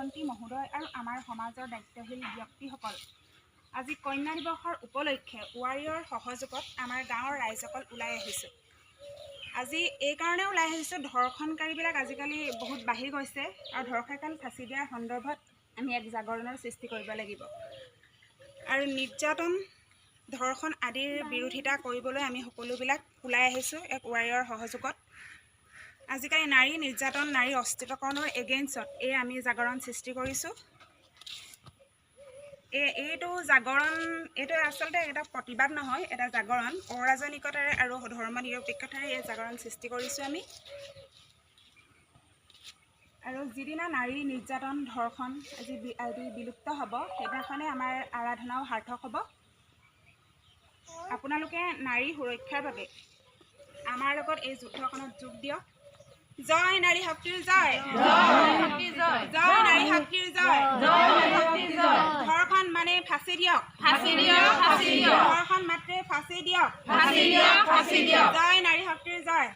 মন্ত্ৰী মহোদয় আৰু আমাৰ সমাজৰ দায়িত্বশীল ব্যক্তিসকল আজি কন্যা দিৱসৰ উপলক্ষে ৱাৰিয়ৰ সহযোগত আমাৰ গাঁৱৰ ৰাইজসকল ওলাই আহিছোঁ। আজি এই কাৰণে ওলাই আহিছোঁ, ধৰ্ষণকাৰীবিলাক আজিকালি বহুত বাঢ়ি গৈছে আৰু ধৰ্ষণকাৰী ফাঁচি দিয়াৰ সন্দৰ্ভত আমি এক জাগৰণৰ সৃষ্টি কৰিব লাগিব আৰু নিৰ্যাতন ধৰ্ষণ আদিৰ বিৰোধিতা কৰিবলৈ আমি সকলোবিলাক ওলাই আহিছোঁ এক ৱাৰিয়ৰ সহযোগত। আজিকালি নাৰী নিৰ্যাতন নাৰী অস্তিত্বকৰণৰ এগেইনষ্টত আমি জাগৰণ সৃষ্টি কৰিছোঁ। এইটো জাগৰণ এইটো আচলতে এটা প্ৰতিবাদ নহয়, এটা জাগৰণ অৰাজনিকতাৰে আৰু ধৰ্ম নিৰপেক্ষতাৰে এই জাগৰণ সৃষ্টি কৰিছোঁ আমি। আৰু যিদিনা নাৰী নিৰ্যাতন ধৰ্ষণ আজি বিলুপ্ত হ'ব সেইদিনাখনে আমাৰ আৰাধনাও সাৰ্থক হ'ব। আপোনালোকে নাৰী সুৰক্ষাৰ বাবে আমাৰ লগত এই যুদ্ধখনত যোগ দিয়ক। জয় নাৰী শক্তিৰ জয়, জয় নাৰী শক্তিৰ জয়, ধৰ্ষণ মানে ফাঁচি দিয়ক, ধৰ্ষণ মাত্ৰে ফাঁচি দিয়ক, জয় নাৰী শক্তিৰ জয়।